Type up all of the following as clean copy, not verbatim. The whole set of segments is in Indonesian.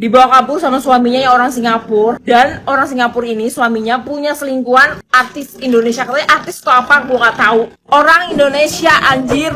dibawa kabur sama suaminya yang orang Singapura. Dan orang Singapura ini suaminya punya selingkuhan artis Indonesia. Katanya artis atau apa gue gak tahu. Orang Indonesia anjir.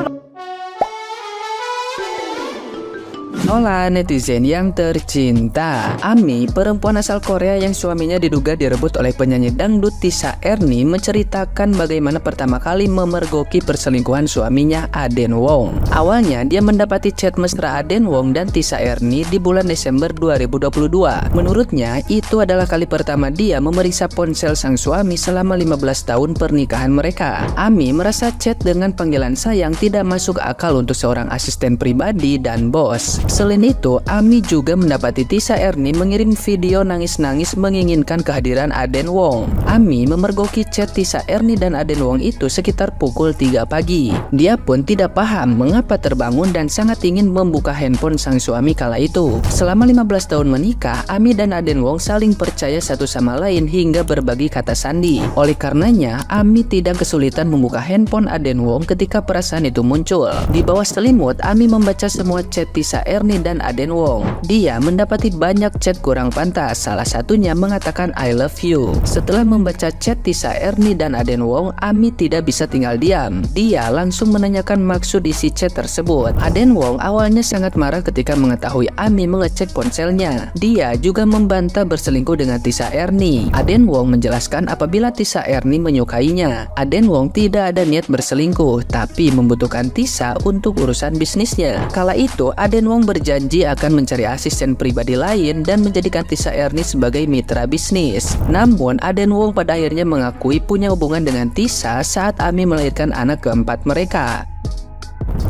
Hola netizen yang tercinta. Ami, perempuan asal Korea yang suaminya diduga direbut oleh penyanyi dangdut Tisa Erni, menceritakan bagaimana pertama kali memergoki perselingkuhan suaminya Aden Wong. Awalnya dia mendapati chat mesra Aden Wong dan Tisa Erni di bulan Desember 2022. Menurutnya itu adalah kali pertama dia memeriksa ponsel sang suami selama 15 tahun pernikahan mereka. Ami merasa chat dengan panggilan sayang tidak masuk akal untuk seorang asisten pribadi dan bos. Selain itu, Ami juga mendapati Tisa Erni mengirim video nangis-nangis menginginkan kehadiran Aden Wong. Ami memergoki chat Tisa Erni dan Aden Wong itu sekitar pukul 3 pagi. Dia pun tidak paham mengapa terbangun dan sangat ingin membuka handphone sang suami kala itu. Selama 15 tahun menikah, Ami dan Aden Wong saling percaya satu sama lain hingga berbagi kata sandi. Oleh karenanya, Ami tidak kesulitan membuka handphone Aden Wong ketika perasaan itu muncul. Di bawah selimut, Ami membaca semua chat Tisa Erni dan Aden Wong. Dia mendapati banyak chat kurang pantas, salah satunya mengatakan I love you. Setelah membaca chat Tisa Erni dan Aden Wong, Ami tidak bisa tinggal diam. Dia langsung menanyakan maksud isi chat tersebut. Aden Wong awalnya sangat marah ketika mengetahui Ami mengecek ponselnya. Dia juga membantah berselingkuh dengan Tisa Erni. Aden Wong menjelaskan apabila Tisa Erni menyukainya. Aden Wong tidak ada niat berselingkuh, tapi membutuhkan Tisa untuk urusan bisnisnya. Kala itu Aden Wong berjanji akan mencari asisten pribadi lain dan menjadikan Tisa Erni sebagai mitra bisnis. Namun Aden Wong pada akhirnya mengakui punya hubungan dengan Tisa saat Ami melahirkan anak keempat mereka.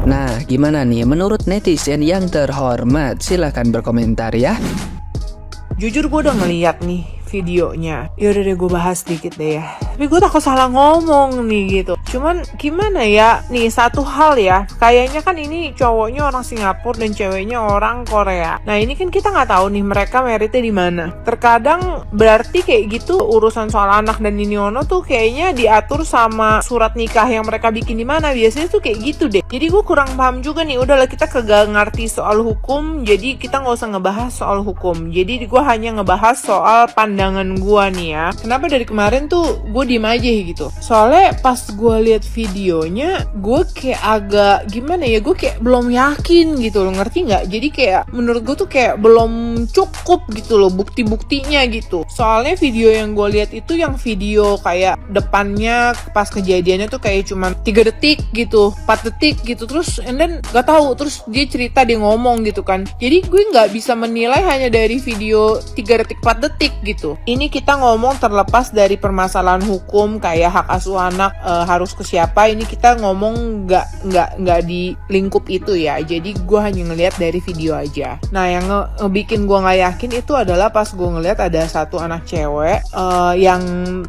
Nah, gimana nih menurut netizen yang terhormat? Silahkan berkomentar ya. Jujur gue udah ngeliat nih videonya. Yaudah deh gue bahas dikit deh ya. Tapi gue takut salah ngomong nih gitu. Cuman gimana ya, nih satu hal ya, kayaknya kan ini cowoknya orang Singapura dan ceweknya orang Korea. Nah ini kan kita nggak tahu nih mereka meritnya di mana. Terkadang berarti kayak gitu urusan soal anak dan ini ono tuh kayaknya diatur sama surat nikah yang mereka bikin di mana. Biasanya tuh kayak gitu deh. Jadi gue kurang paham juga nih. Udahlah kita kagak ngerti soal hukum, jadi kita nggak usah ngebahas soal hukum. Jadi gue hanya ngebahas soal pandangan gue nih ya. Kenapa dari kemarin tuh gue diem aja gitu. Soalnya pas gue lihat videonya, gue kayak agak gimana ya, gue kayak belum yakin gitu loh, ngerti nggak? Jadi kayak menurut gue tuh kayak belum cukup gitu loh bukti-buktinya gitu. Soalnya video yang gue lihat itu yang video kayak depannya pas kejadiannya tuh kayak cuman 3 detik gitu, 4 detik gitu, terus and then gak tahu, terus dia cerita, dia ngomong gitu kan. Jadi gue nggak bisa menilai hanya dari video 3 detik 4 detik gitu. Ini kita ngomong terlepas dari permasalahan hukum kayak hak asuh anak harus ke siapa, ini kita ngomong nggak di lingkup itu ya. Jadi gue hanya ngelihat dari video aja. Nah yang ngebikin gue nggak yakin itu adalah pas gue ngelihat ada satu anak cewek yang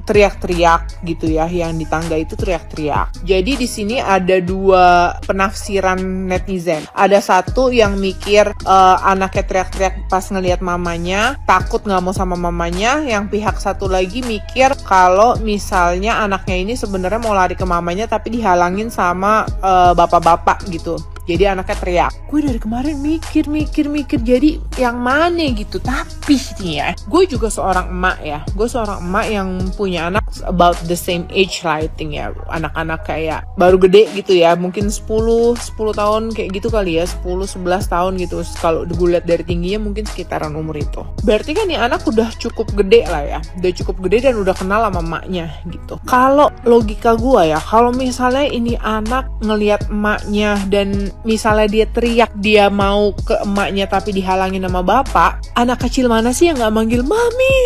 teriak-teriak gitu ya, yang di tangga itu teriak-teriak. Jadi di sini ada dua penafsiran netizen. Ada satu yang mikir anaknya teriak-teriak pas ngelihat mamanya, takut nggak mau sama mamanya. Yang pihak satu lagi mikir kalau misalnya anaknya ini sebenarnya mau lari ke mamanya tapi dihalangin sama bapak-bapak gitu. Jadi anaknya teriak. Gue dari kemarin mikir. Jadi yang mana gitu. Tapi nih ya, gue juga seorang emak ya. Gue seorang emak yang punya anak about the same age lah I think ya. Anak-anak kayak baru gede gitu ya. Mungkin 10 tahun kayak gitu kali ya. 10-11 tahun gitu. Kalau gue lihat dari tingginya mungkin sekitaran umur itu. Berarti kan nih anak udah cukup gede lah ya. Udah cukup gede dan udah kenal sama emaknya gitu. Kalau logika gue ya, kalau misalnya ini anak ngelihat emaknya dan misalnya dia teriak dia mau ke emaknya tapi dihalangin sama bapak, anak kecil mana sih yang gak manggil mami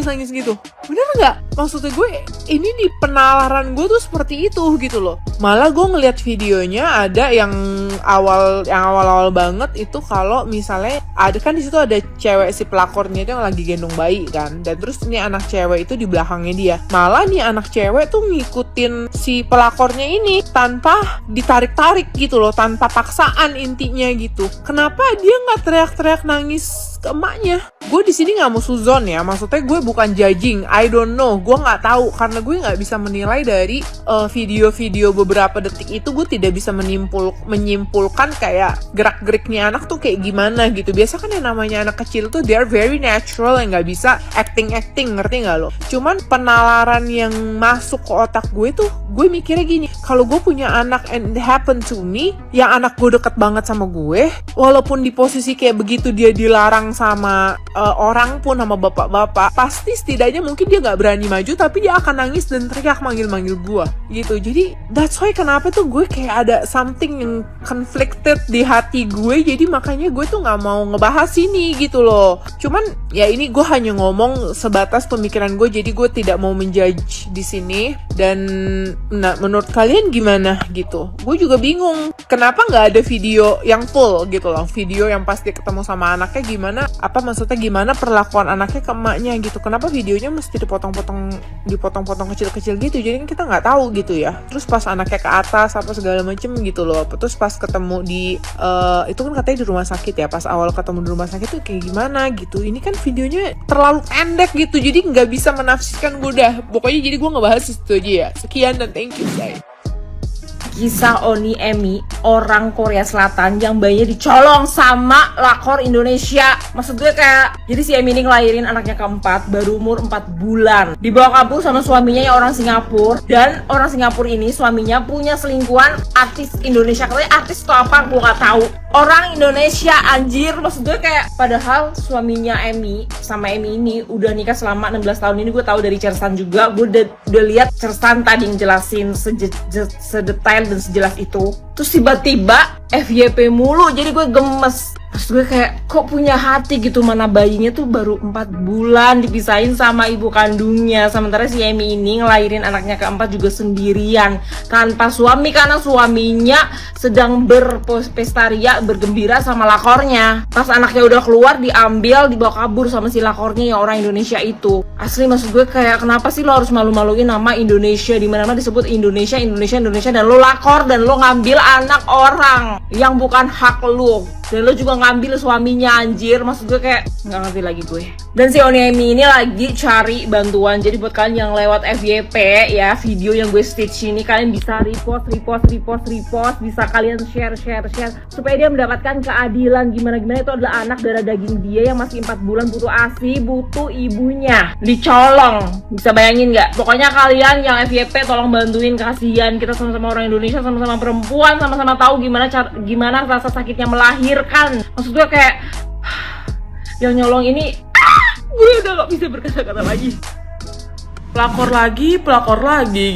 nangis gitu? Bener gak? Maksudnya gue ini di penalaran gue tuh seperti itu gitu loh. Malah gue ngeliat videonya ada yang awal-awal banget itu kalau misalnya ada kan di situ ada cewek si pelakornya itu yang lagi gendong bayi kan, dan terus ini anak cewek itu di belakangnya dia. Malah nih anak cewek tuh ngikutin si pelakornya ini tanpa ditarik-tarik gitu loh, tanpa paksaan intinya gitu. Kenapa dia nggak teriak-teriak nangis ke emaknya gue di sini nggak mau suzon ya, maksudnya gue bukan judging, I don't know, gue nggak tahu karena gue nggak bisa menilai dari video-video beberapa detik itu. Gue tidak bisa menyimpulkan kayak gerak-geriknya anak tuh kayak gimana gitu. Biasa kan yang namanya anak kecil tuh they are very natural, yang nggak bisa acting, ngerti nggak lo? Cuman penalaran yang masuk ke otak gue tuh, gue mikirnya gini, kalau gue punya anak and it happen to me, yang anak gue deket banget sama gue, walaupun di posisi kayak begitu dia dilarang sama orang pun, sama bapak-bapak, pasti setidaknya mungkin dia nggak berani maju, tapi dia akan nangis dan teriak manggil-manggil gue gitu. Jadi that's why kenapa tuh gue kayak ada something yang conflicted di hati gue, jadi makanya gue tuh nggak mau ngebahas ini gitu loh. Cuman ya ini gue hanya ngomong sebatas pemikiran gue, jadi gue tidak mau menjudge di sini. Dan nah, menurut kalian gimana gitu? Gue juga bingung kenapa nggak ada video yang full gitu loh, video yang pasti ketemu sama anaknya gimana, apa maksudnya gimana perlakuan anaknya ke emaknya gitu. Kenapa videonya mesti dipotong-potong kecil-kecil gitu, jadi kan kita nggak tahu gitu ya. Terus pas anaknya ke atas apa segala macem gitu loh. Terus pas ketemu di itu kan katanya di rumah sakit ya, pas awal ketemu di rumah sakit tuh kayak gimana gitu. Ini kan videonya terlalu pendek gitu, jadi nggak bisa menafsirkan. Gue udah pokoknya jadi gue ngebahas itu aja ya. Sekian dan thank you guys. Kisah Oni Emi, orang Korea Selatan yang bayinya dicolong sama lakor Indonesia. Maksud gue kayak, jadi si Emi ini ngelahirin anaknya keempat, baru umur 4 bulan. Dibawa kabur sama suaminya yang orang Singapura. Dan orang Singapura ini suaminya punya selingkuhan artis Indonesia. Katanya artis atau apa, gue gak tahu. Orang Indonesia anjir. Maksud gue kayak, padahal suaminya Emi sama Emi ini udah nikah selama 16 tahun ini. Gue tahu dari Chersan juga. Gue udah lihat Chersan tadi ngejelasin sedetail dan sejelas itu. Terus tiba-tiba FYP mulu, jadi gue gemes. Terus gue kayak, kok punya hati gitu, mana bayinya tuh baru 4 bulan dipisahin sama ibu kandungnya. Sementara si Emi ini ngelahirin anaknya keempat juga sendirian, tanpa suami, karena suaminya sedang berpesta ria, bergembira sama lakornya. Pas anaknya udah keluar, diambil, dibawa kabur sama si lakornya yang orang Indonesia itu. Asli maksud gue kayak, kenapa sih lo harus malu-maluin nama Indonesia, dimana-mana disebut Indonesia, dan lo lakor, dan lo ngambil anak orang yang bukan hak lo. Dan lo juga ngambil suaminya anjir. Maksud gue kayak nggak ngerti lagi gue. Dan si Oni Emi ini lagi cari bantuan. Jadi buat kalian yang lewat FYP ya, video yang gue stitch ini, kalian bisa repost. Bisa kalian share supaya dia mendapatkan keadilan. Gimana itu adalah anak darah daging dia yang masih 4 bulan, butuh ASI, butuh ibunya dicolong. Bisa bayangin nggak? Pokoknya kalian yang FYP tolong bantuin, kasihan. Kita sama-sama orang Indonesia, sama-sama perempuan, sama-sama tahu gimana rasa sakitnya melahirkan. Maksud gue kayak yang nyolong ini, gue udah gak bisa berkata-kata lagi. Pelakor lagi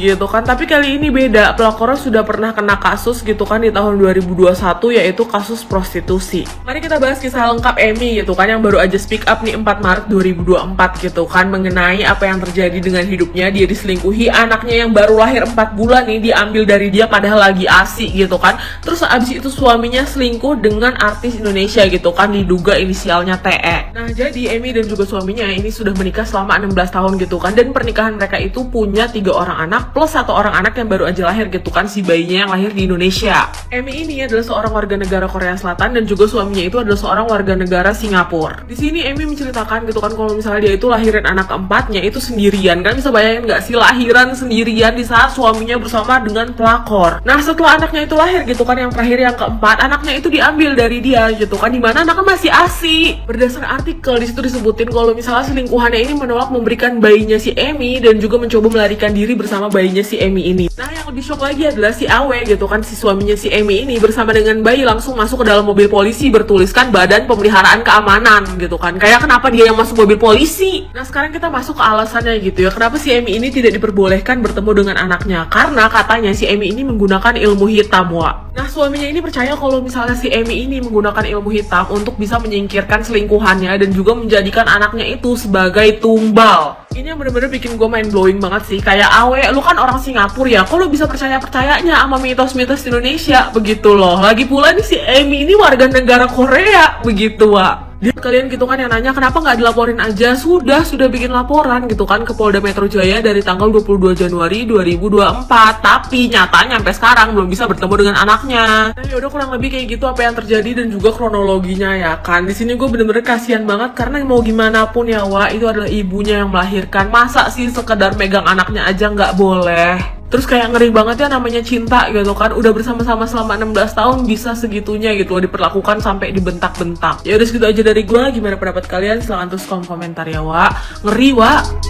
gitu kan. Tapi kali ini beda, pelakornya sudah pernah kena kasus gitu kan di tahun 2021, yaitu kasus prostitusi. Mari kita bahas kisah lengkap Emi gitu kan, yang baru aja speak up nih 4 Maret 2024 gitu kan, mengenai apa yang terjadi dengan hidupnya. Dia diselingkuhi, anaknya yang baru lahir 4 bulan nih diambil dari dia padahal lagi ASI gitu kan. Terus abis itu suaminya selingkuh dengan artis Indonesia gitu kan, diduga inisialnya TE. Nah jadi Emi dan juga suaminya ini sudah menikah selama 16 tahun gitu kan, dan pernikahan mereka itu punya 3 orang anak plus 1 orang anak yang baru aja lahir gitu kan, si bayinya yang lahir di Indonesia. Emi ini adalah seorang warga negara Korea Selatan dan juga suaminya itu adalah seorang warga negara Singapura. Di sini Emi menceritakan gitu kan, kalau misalnya dia itu lahirin anak keempatnya itu sendirian. Kan bisa bayangin nggak sih, lahiran sendirian di saat suaminya bersama dengan pelakor. Nah setelah anaknya itu lahir gitu kan, yang terakhir yang keempat, anaknya itu diambil dari dia gitu kan, dimana anaknya masih ASI. Berdasar artikel di situ disebutin kalau misalnya selingkuhannya ini menolak memberikan bayinya si Emi dan juga mencoba melarikan diri bersama bayinya si Emi ini. Nah yang lebih shock lagi adalah si Awe gitu kan, si suaminya si Emi ini bersama dengan bayi langsung masuk ke dalam mobil polisi bertuliskan Badan Pemeliharaan Keamanan gitu kan. Kayak kenapa dia yang masuk mobil polisi? Nah sekarang kita masuk ke alasannya gitu ya, kenapa si Emi ini tidak diperbolehkan bertemu dengan anaknya. Karena katanya si Emi ini menggunakan ilmu hitam, Wak. Nah suaminya ini percaya kalau misalnya si Emi ini menggunakan ilmu hitam untuk bisa menyingkirkan selingkuhannya dan juga menjadikan anaknya itu sebagai tumbal. Ini yang bener-bener bikin gue mind blowing banget sih. Kayak Awe, lu kan orang Singapura ya, kok lu bisa percaya-percayanya sama mitos-mitos Indonesia begitu loh. Lagi pula nih si Emi ini warga negara Korea begitu, Wak. Dia kalian gitu kan yang nanya kenapa nggak dilaporin aja? Sudah bikin laporan gitu kan ke Polda Metro Jaya dari tanggal 22 Januari 2024. Tapi nyatanya sampai sekarang belum bisa bertemu dengan anaknya. Nah yaudah kurang lebih kayak gitu apa yang terjadi dan juga kronologinya ya kan. Di sini gue bener-bener kasihan banget karena mau gimana pun ya Wak, itu adalah ibunya yang melahirkan. Masa sih sekedar megang anaknya aja nggak boleh? Terus kayak ngeri banget ya namanya cinta gitu kan. Udah bersama-sama selama 16 tahun bisa segitunya gitu diperlakukan sampai dibentak-bentak. Ya udah segitu aja dari gue. Gimana pendapat kalian? Silahkan tulis kolom komentar ya Wak. Ngeri Wak.